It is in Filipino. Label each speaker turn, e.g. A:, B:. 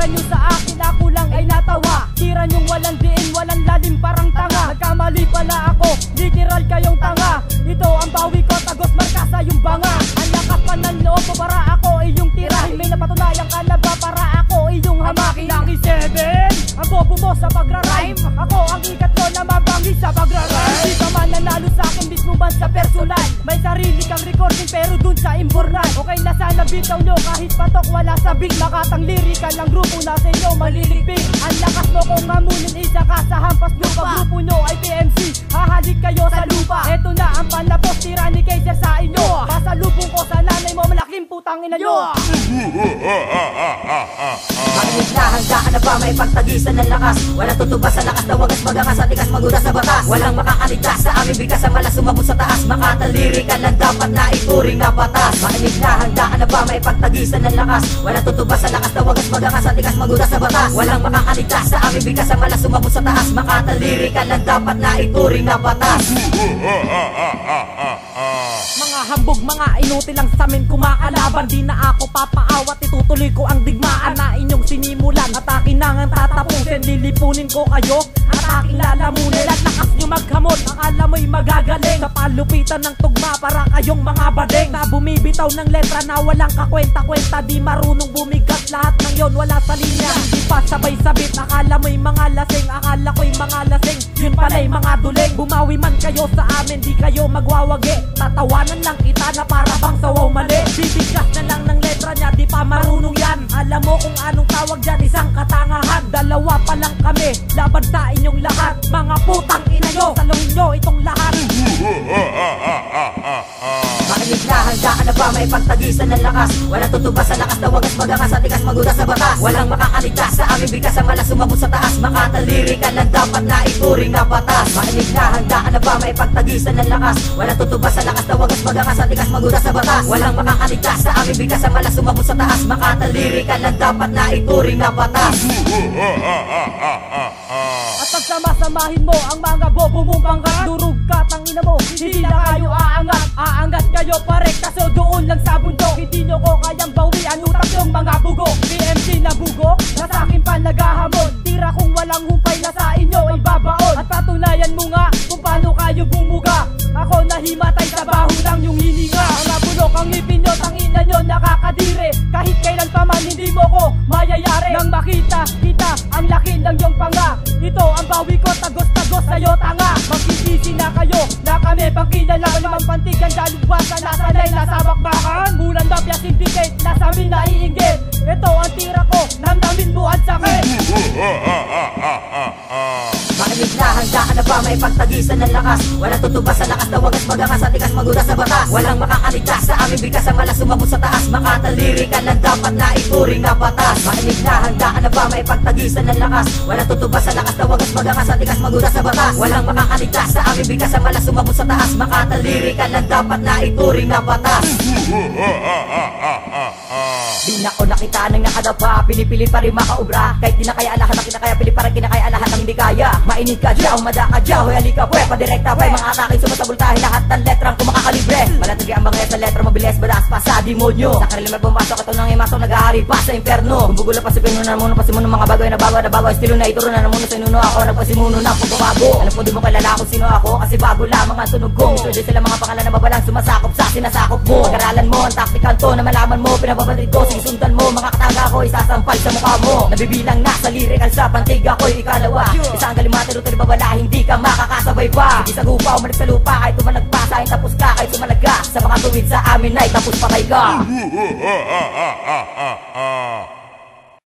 A: Tira nyo sa akin, ako lang ay natawa. Tira nyo walang diin, walang lalim parang tanga. Nagkamali pala ako, literal kayong tanga. Ito ang bawi ko, tagos marka sa yung banga. Ang lakas pa ng loob ko para ako iyong tirahin. May napatunayan ka na ba para ako iyong hamakin? Lucky 7, ang bobo mo sa pagra-rhyme. Ako ang ikat ko na mabangis sa pagra-rhyme. Di ka man nanalo sa akin, mismo man sa personal. May sarili kang recording pero dun sa imbornal. Okay na sana bitaw nyo kahit patok wala sa beat. Makatang lirika ng grupo na sa inyo maliligpit. Ang lakas mo kung ngamunin isa ka sa hampas nyo. Pag grupo nyo ay PMC, hahalik kayo sa lupa. Eto na ang panlapos, tira ni Kaiser sa inyo. Pasalubong ko sa nanay mo, malaking putang ina nyo.
B: Makinig na, handa ka na ba may pagtagisan ng lakas? Walang tutubas sa lakas na wagas magangas at tigas maguda sa batas. Walang makakaligtas sa aming bigkas ang malas sumabot sa taas. Makataliri ka lang dapat na ituring na batas. Makinig na, handa ka na ba may pagtagisan ng lakas? Walang tutubas sa lakas na wagas magangas at tigas maguda sa batas. Walang makakaligtas sa aming bigkas ang malas sumabot sa taas. Makataliri ka lang dapat na ituring na batas.
A: Mga hambog, mga inutil lang sa amin kumakalaban. Di na ako papaawat, itutuloy ko ang digmaan na inyong sinimulan. At akin na nga tatapusin, lilipunin ko kayo at aking lalamunin. At lakas nyo maghamon, akala mo'y magagaling. Sa palupitan ng tugma para kayong mga badeng na bumibitaw ng letra na walang kakwenta-kwenta. Di marunong bumigat, lahat ng yon wala sa linya. Di pa sabay sabit, akala mo'y mga lasing. Akala ko'y mga lasing, yun pala'y mga duling. Bumawi man kayo sa amin, di kayo magwawagi. Tatawanan lang kita na para bang sawaw mali. Bibigas na lang ng letra niya, di pa marunong yan. Alam mo kung anong tawag dyan, isang katangahan. Dalawa pa lang kami, laban sa inyong lahat. Mga putang ina nyo, saluhin nyo itong lahat.
B: Makinig na, handa ka na ba may pagtagisan ng lakas? Walang tutubas sa lakas na wagas magangas at tigas maguda sa batas. Walang makakaligtas sa aming bigkas ang malas sumabot sa taas. Makataliri ka lang dapat na ituring na batas. Makinig na, handa ka na ba may pagtagisan ng lakas? Walang tutubas sa lakas na wagas magangas at tigas maguda sa batas. Walang makakaligtas sa aming bigkas ang malas sumabot sa taas. Makataliri ka lang dapat na ituring na batas.
A: At pagsama-samahin mo ang mga bobo mong pangkat. Durug ka, tangina mo, hindi na kayo aangat. Aangat kayo pare, kaso doon lang sa bundok. Hindi nyo ko kayang bawian, utak yung mga bugo. PMC na bugo, na sa akin pa naghahamon. Tira kung walang humpay na sa inyo ay babaon. At patunayan mo nga kung paano kayo bumuga. Ako nahimatay sa baho lang yung hininga. Mga bulok ang ngipin nyo, tangina nyo nakakadire. Kahit kailan pa man hindi mo ko mayayari. Nang makita kita ang laki ng yung panga. Ito ang bawi ko, tagos-tagos sa'yo tanga. Magsisisi na kayo na kami pang kinala. Limang pantigan dalugwasan, nasanay nasa bakbakan. Bulan mafia syndicate, nasa amin naiinggit. Ito ang tira ko, namnamin mo at sakit.
B: Makinig na, handa ka na ba may pagtagisan ng lakas? Walang tutubas sa lakas na wagas magangas at tigas maguda sa batas. Walang makakaligtas sa aming bigkas ang malas sumabot sa taas. Makataliri ka lang dapat na ituring na batas. Makinig na, handa ka na ba may pagtagisan ng lakas? Walang tutubas sa lakas na wagas magangas at tigas maguda sa batas. Walang makakaligtas sa aming bigkas ang malas sumabot sa taas. Makataliri ka lang dapat na ituring na batas. Di na ko nakita nang nakadapa, pinipili pa rin makaubra. Kahit di na kaya lahat ang kinakaya, pili parang kinakaya lahat ng hindi kaya. Mainit ka dyaw, madaka dyaw, hoy halika pwe, padirekta pwe. Mga atake sumasabultahin lahat ng letrang kumakakalibre. Malatagi ang mga sa letra, mabilis badas pa sa demonyo. Sa karili may pumasok, ito nang imasok, nag-ahari pa sa imperno. Bumbugulo pa si pinuno na muno, pasimuno mga bagoy na bago, estilo na ituro na namuno sa inuno. Ako nagpasimuno na pagbabago. Alam po di mo kilala kung sino ako, kasi bago lamang ang tunog ko. Mr. J sila mga pangalan na mabalang sumasakop sa sinasakop mo. Pag-aralan mo ang taktikal to na malaman mo, pinababatid ko, sige sundan mo. Mga kataga ko isasampal sa mukha mo. Nabibilang na sa lyrical sa pantig ako'y ikalawa. Isang galimate rutol babala, hindi ka makakasabay pa. Hindi sa gupa, umalit sa lupa, kahit tumalagpa sa akin tapos ka, kahit sumalaga sa mga tuwid sa amin ay tapos patay ka.